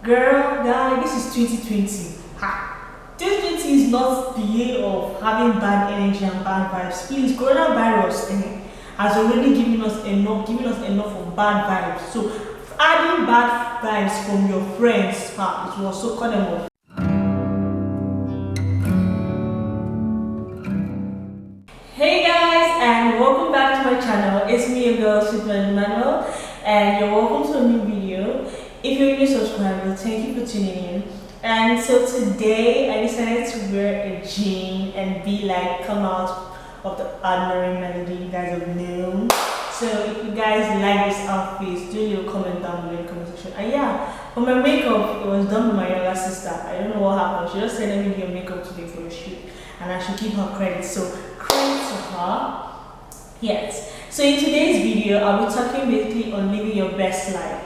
Girl, guy, this is 2020. Ha! 2020 is not the year of having bad energy and bad vibes. Please, coronavirus has already given us enough of bad vibes. So adding bad vibes from your friends, it was so cut them off. Hey guys, and welcome back to my channel. It's me, your girl, sweet-melodymanual, and you're welcome to a new video. If you're a new subscriber, thank you for tuning in. And so today I decided to wear a jean and come out of the ordinary melody you guys have known. So if you guys like this outfit, do leave a comment down below in the comment section. And yeah, for my makeup, it was done by my younger sister. I don't know what happened. She just said, let me do your makeup today for a shoot, and I should give her credit. So credit to her. Yes. So in today's video, I'll be talking basically on living your best life.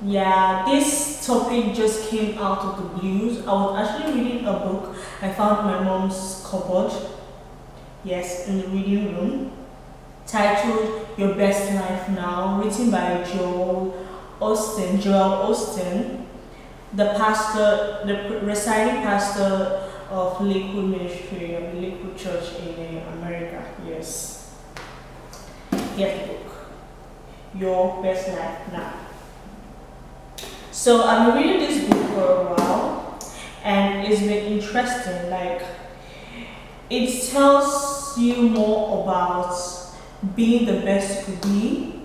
Yeah, this topic just came out of the blues. I was actually reading a book I found in my mom's cupboard. Yes, in the reading room, titled Your Best Life Now, written by Joel Austin, the residing pastor of Lakewood Ministry, of the Lakewood Church in America. Yes. Get the book, Your Best Life Now. So I've been reading this book for a while, and it's been interesting. It tells you more about being the best you could be,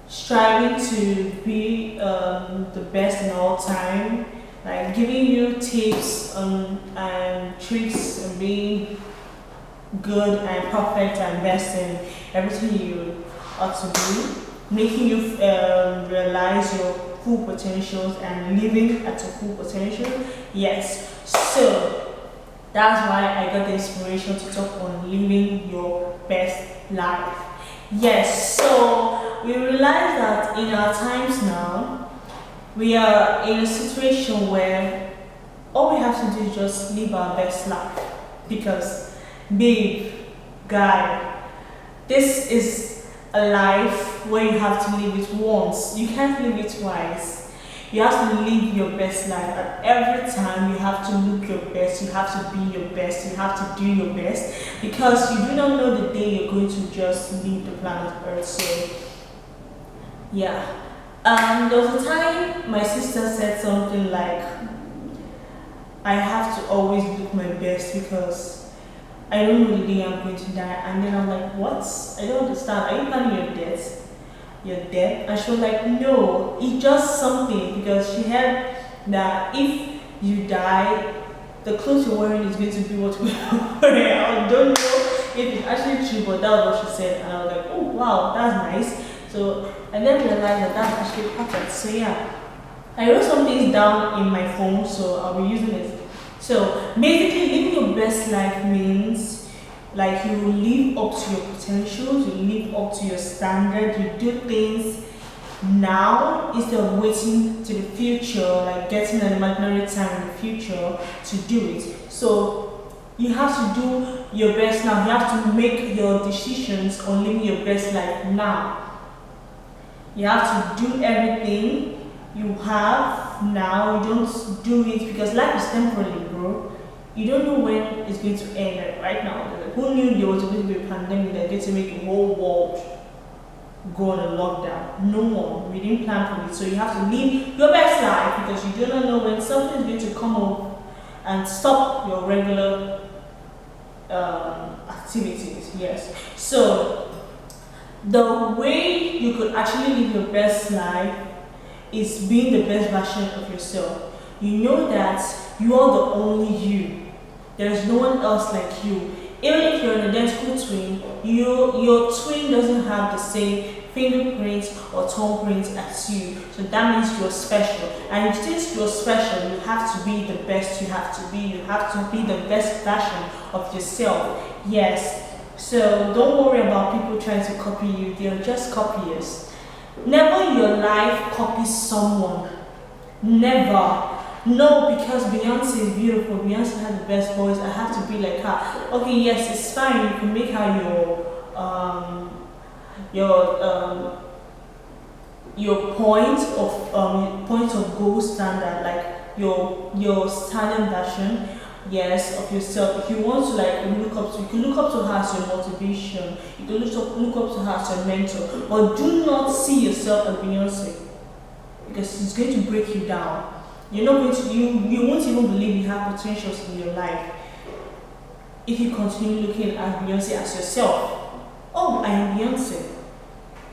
striving to be the best in all time, giving you tips and tricks and being good and perfect and best in everything you ought to do, making you realize your full potentials and living at your full potential. Yes, so that's why I got the inspiration to talk on living your best life. Yes, so we realize that in our times now, we are in a situation where all we have to do is just live our best life. Because, babe, guy, this is a life where you have to live it once. You can't live it twice. You have to live your best life, and every time you have to look your best, you have to be your best, you have to do your best, because you do not know the day you're going to just leave the planet Earth. So yeah, there was a time my sister said something like, I have to always look my best because I don't know the day I'm going to die. And then I'm like, what? I don't understand. Are you planning your death? Your death? And she was like, no, it's just something, because she heard that if you die, the clothes you're wearing is going to be what we're wearing. I don't know if it's actually true, but that was what she said. And I was like, oh wow, that's nice. So I then realized that that's actually perfect. So yeah, I wrote some things down in my phone, so I'll be using it. So basically, living your best life means you live up to your potentials, you live up to your standard, you do things now instead of waiting to the future, getting an imaginary time in the future to do it. So you have to do your best now. You have to make your decisions on living your best life now. You have to do everything you have now. You don't do it because life is temporary, bro. You don't know when it's going to end. Right now, who knew there was going to be a pandemic that's going to make the whole world go on a lockdown? No one. We didn't plan for it. So you have to live your best life, because you do not know when something is going to come up and stop your regular activities. Yes. So the way you could actually live your best life is being the best version of yourself. You know that you are the only you. There is no one else like you. Even if you're an identical twin, your twin doesn't have the same fingerprints or thumbprints as you. So that means you're special. And since you're special, you have to be the best you have to be. You have to be the best version of yourself. Yes. So don't worry about people trying to copy you. They're just copiers. Never in your life copy someone. Never. No, because Beyonce is beautiful. Beyonce has the best voice. I have to be like her. Okay, yes, it's fine. You can make her your your point of goal standard, like your standard version, yes, of yourself. If you want to like look up to, you can look up to her as your motivation, you can look up to her as your mentor, but do not see yourself as Beyonce, because it's going to break you down. You're not going to, you won't even believe you have potentials in your life if you continue looking at Beyonce as yourself. Oh, I am Beyonce.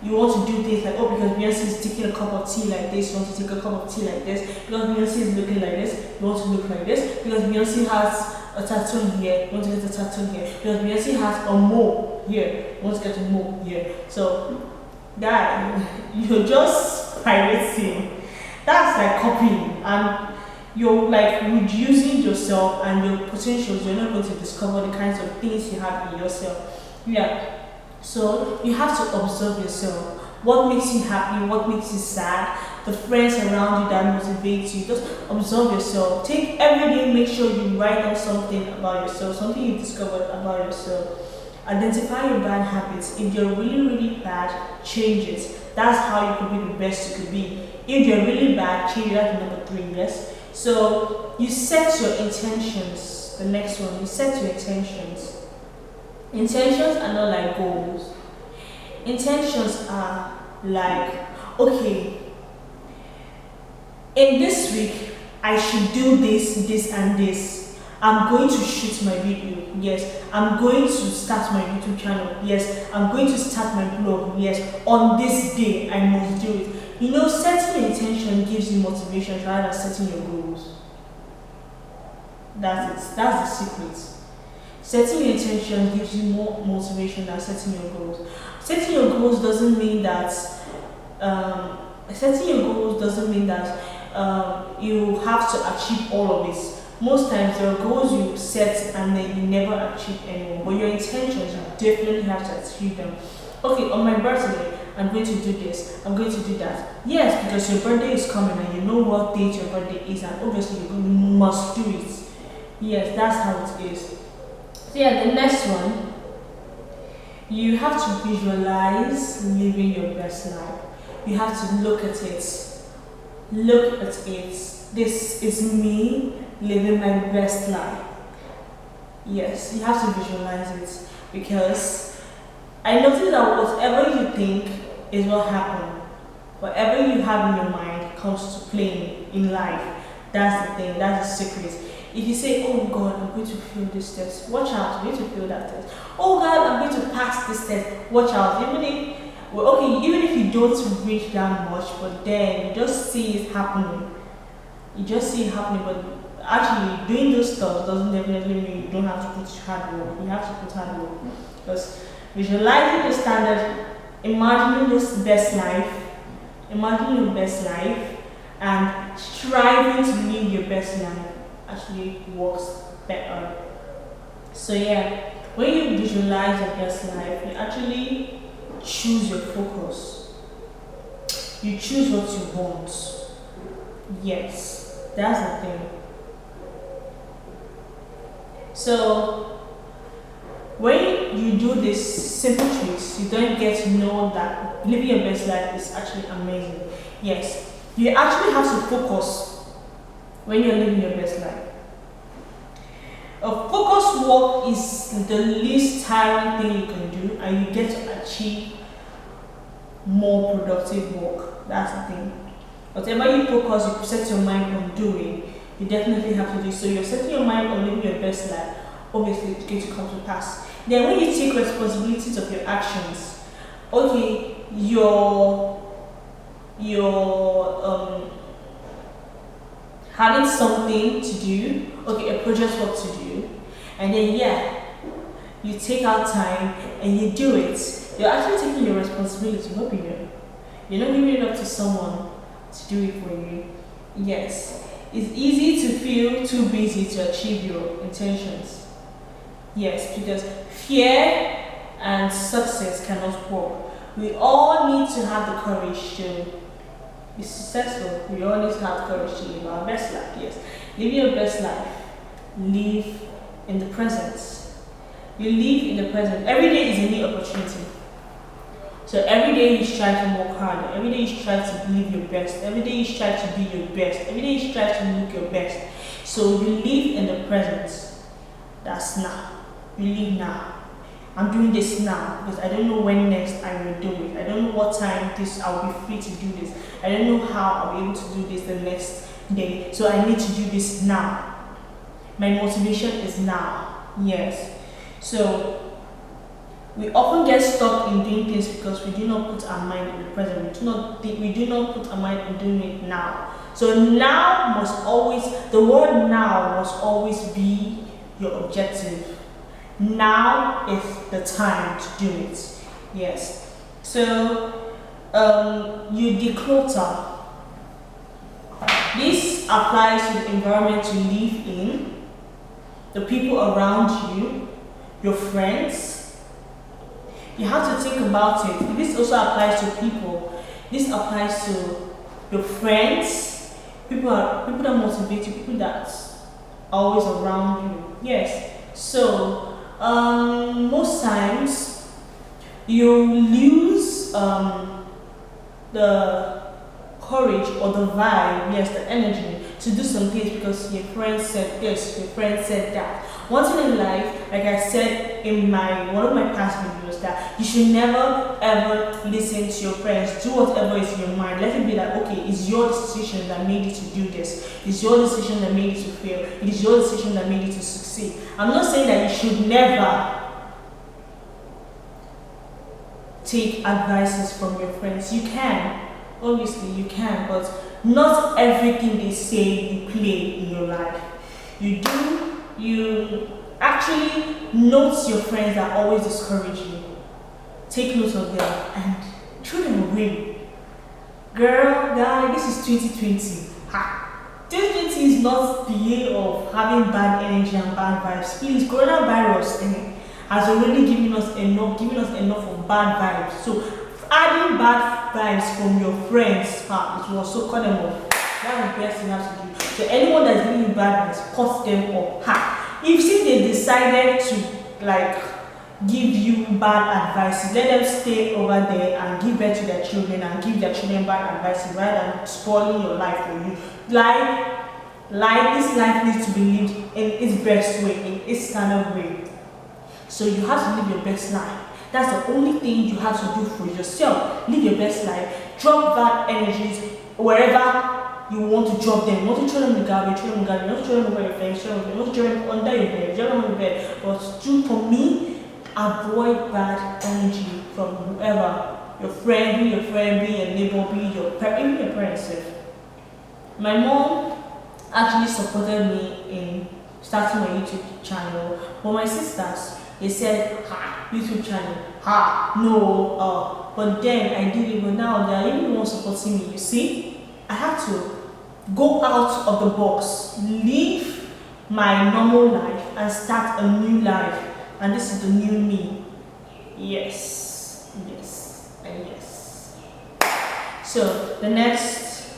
You want to do things like, oh, because Beyonce is taking a cup of tea like this, you want to take a cup of tea like this. Because Beyonce is looking like this, you want to look like this. Because Beyonce has a tattoo here, you want to get a tattoo here. Because Beyonce has a mole here, you want to get a mole here. So that you're just pirating. That's like copying, and you're like reducing yourself and your potentials. You're not going to discover the kinds of things you have in yourself. Yeah. So you have to observe yourself. What makes you happy? What makes you sad? The friends around you that motivate you. Just observe yourself. Take every day, make sure you write down something about yourself, something you discovered about yourself. Identify your bad habits. If they're really, really bad, change it. That's how you can be the best you could be. If they're really bad, change it. That's number 3, yes? So you set your intentions. The next one, you set your intentions. Intentions are not like goals. Intentions are like, okay, in this week, I should do this, this, and this. I'm going to shoot my video. Yes. I'm going to start my YouTube channel. Yes. I'm going to start my blog. Yes. On this day, I must do it. You know, setting your intention gives you motivation rather than setting your goals. That's it. That's the secret. Setting your intention gives you more motivation than setting your goals. Setting your goals doesn't mean that you have to achieve all of it. Most times there are goals you set and then you never achieve anymore. But your intentions, you definitely have to achieve them. Okay, on my birthday, I'm going to do this, I'm going to do that. Yes, because your birthday is coming and you know what date your birthday is, and obviously you must do it. Yes, that's how it is. So yeah, the next one, you have to visualize living your best life. You have to look at it. Look at it. This is me living my best life. Yes, you have to visualize it, because I noticed that whatever you think is what happens. Whatever you have in your mind comes to play in life. That's the thing, that's the secret. If you say, oh God, I'm going to fail this test, watch out, you're going to fail that test. Oh God, I'm going to pass this test, watch out. Even if you don't reach that much, but then you just see it happening. You just see it happening, but actually doing those stuff doesn't definitely mean you don't have to put hard work. You have to put hard work. Because visualizing the standard, imagining this best life, imagining your best life, and striving to live your best life actually works better. So yeah, when you visualize your best life, you actually choose your focus. You choose what you want. Yes, that's the thing. So when you do this simple tricks, you don't get to know that living your best life is actually amazing. Yes, you actually have to focus when you're living your best life. A focused work is the least tiring thing you can do, and you get to achieve more productive work. That's the thing. Whatever you focus, you set your mind on doing, you definitely have to do. So you're setting your mind on living your best life, obviously it's going to come to pass. Then when you take responsibilities of your actions, okay, having something to do, okay, a project work to do, and then yeah, you take out time and you do it. You're actually taking your responsibility, not being you're not giving it up to someone to do it for you. Yes, it's easy to feel too busy to achieve your intentions. Yes, because fear and success cannot work. We all need to have the courage to be successful. We all need to have the courage to live our best life. Yes, live your best life. Live in the present. You live in the present. Every day is a new opportunity. So every day you strive to work harder. Every day you strive to live your best. Every day you strive to be your best. Every day you strive to look your best. So you live in the present. That's now. You live now. I'm doing this now because I don't know when next I will do it. I don't know what time I'll be free to do this. I don't know how I'll be able to do this the next day. So I need to do this now. My motivation is now. Yes. So we often get stuck in doing things because we do not put our mind in the present. We do not put our mind in doing it now. So now must always, the word now must always be your objective. Now is the time to do it. Yes. So you declutter. This applies to the environment you live in, the people around you, your friends. You have to think about it. This also applies to people. This applies to your friends, people that motivate you, people that's always around you. Yes. So most times you lose the courage or the vibe, yes, the energy to do some things because your friend said this, your friend said that. One thing in life, like I said in one of my past videos, that you should never ever listen to your friends. Do whatever is in your mind. Let it be that, okay, it's your decision that made you to do this. It's your decision that made you to fail. It is your decision that made you to succeed. I'm not saying that you should never take advices from your friends. You can. Obviously you can, but not everything they say you play in your life. You actually note your friends that always discourage you. Take note of them and throw them away. Girl, guy, this is 2020. 2020 is not the year of having bad energy and bad vibes. Please, coronavirus has already given us enough of bad vibes. So adding bad vibes from your friends, it was so cut them off. That's the best thing you have to do. So anyone that's giving you bad vibes, cut them off. If they decided to give you bad advice, let them stay over there and give birth to their children and give their children bad advice rather than spoiling your life for you. This life needs to be lived in its best way, in its standard way. So you have to live your best life. That's the only thing you have to do for yourself. Live your best life. Drop bad energies wherever you want to drop them. You want to throw them in the garbage, throw them in the garbage. You want to throw them over your face, throw them. You want to throw them under your bed, throw them on your bed. But for me, avoid bad energy from whoever. Your friend, be your neighbor, be your even your parents. My mom actually supported me in starting my YouTube channel, but my sisters, they said, YouTube channel, no, but then I did it, but now they are even the ones supporting me. You see, I have to go out of the box, leave my normal life and start a new life, and this is the new me. Yes, and yes. So the next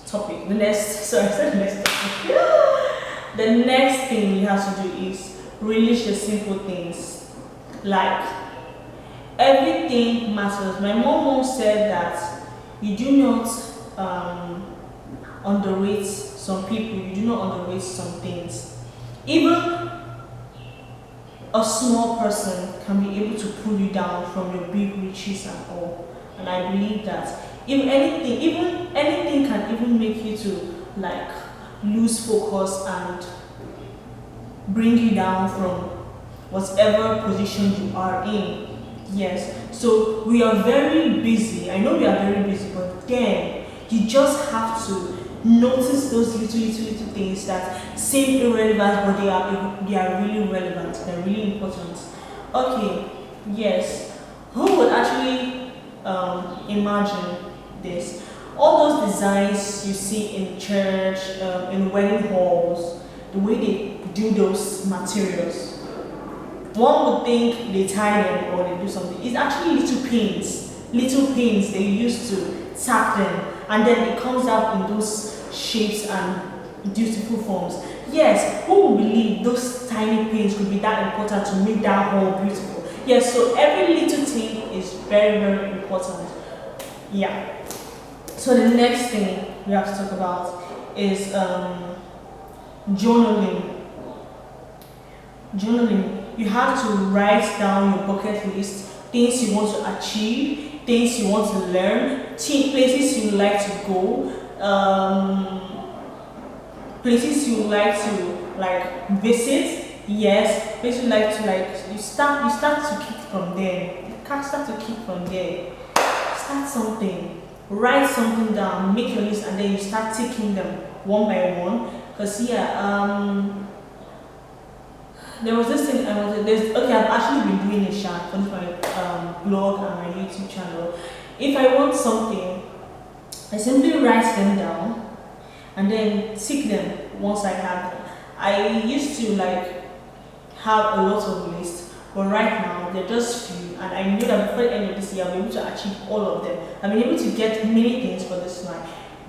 topic, the next thing you have to do is release the simple things. Like, everything matters. My mom once said that you do not underrate some people, you do not underrate some things. Even a small person can be able to pull you down from your big riches and all. And I believe that if anything can even make you to lose focus and bring you down from whatever position you are in. Yes, so we are very busy. I know we are very busy, but then you just have to notice those little things that seem irrelevant, but they are really relevant. They're really important. Okay, yes. Who would actually imagine this? All those designs you see in church, in wedding halls, the way they do those materials. One would think they tie them or they do something. It's actually little pins they use to tack them, and then it comes out in those shapes and beautiful forms. Yes, who would believe those tiny pains could be that important to make that whole beautiful? Yes, so every little thing is very, very important. Yeah. So the next thing we have to talk about is journaling. Journaling. You have to write down your bucket list, things you want to achieve, things you want to learn, places you like to go, places you like to visit. Yes, places you like to you start to kick from there. You can't start to kick from there. Start something. Write something down, make your list, and then you start ticking them one by one. Because there was this thing I wanted. I've actually been doing a shot for my blog and my YouTube channel. If I want something, I simply write them down and then tick them once I have them. I used to have a lot of lists, but right now they're just few, and I know that before the end of this year I'll be able to achieve all of them. I've been able to get many things for this my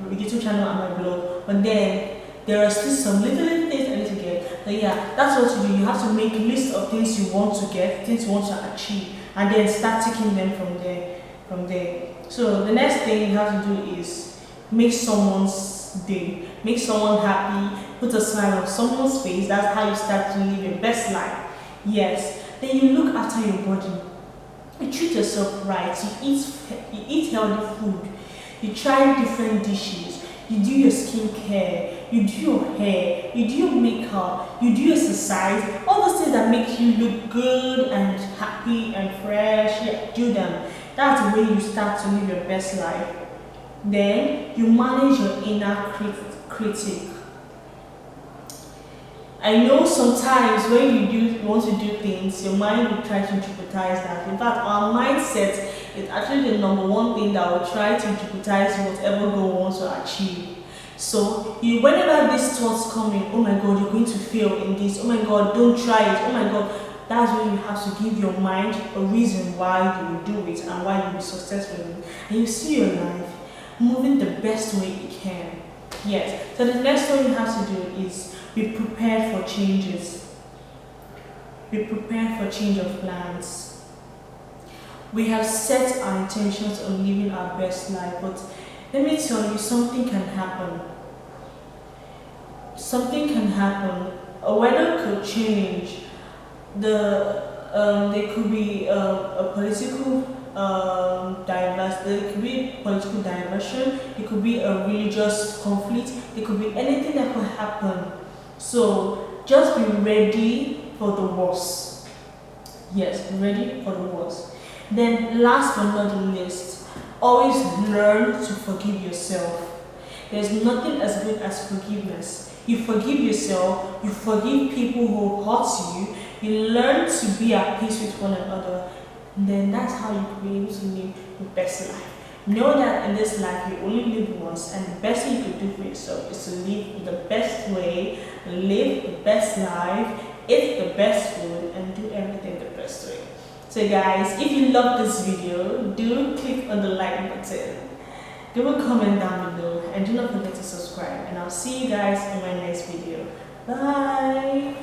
YouTube channel and my blog, but then there are still some little things I need to get. But yeah, that's what you do. You have to make a list of things you want to get, things you want to achieve, and then start ticking them from there. So the next thing you have to do is make someone's day, make someone happy, put a smile on someone's face. That's how you start to live your best life. Yes. Then you look after your body. You treat yourself right. You eat healthy food. You try different dishes. You do your skincare. You do your hair. You do your makeup. You do exercise. All those things that make you look good and happy and fresh. Yeah, do them. That's the way you start to live your best life. Then you manage your inner critic. I know sometimes when you want to do things, your mind will try to interpretize that. In fact, our mindset is actually the number one thing that will try to interpretize whatever goal wants to achieve. So whenever these thoughts come in, oh my God, you're going to fail in this. Oh my God, don't try it. Oh my God, that's when you have to give your mind a reason why you will do it and why you'll be successful in it. And you see your life moving the best way it can. Yes. So the next thing you have to do is be prepared for changes. Be prepared for change of plans. We have set our intentions on living our best life, but let me tell you, something can happen. Something can happen. A weather could change. There could be a political there could be political diversion. It could be a religious conflict. It could be anything that could happen. So just be ready for the worst. Yes, be ready for the worst. Then last but not the least, always learn to forgive yourself. There's nothing as good as forgiveness. You forgive yourself, you forgive people who hurt you, you learn to be at peace with one another, and then that's how you can be able to live your best life. Know that in this life you only live once, and the best thing you can do for yourself is to live the best way, live the best life, eat the best food, and do everything the best way. So guys, if you love this video, do click on the like button, do a comment down below, and do not forget to subscribe, and I'll see you guys in my next video. Bye.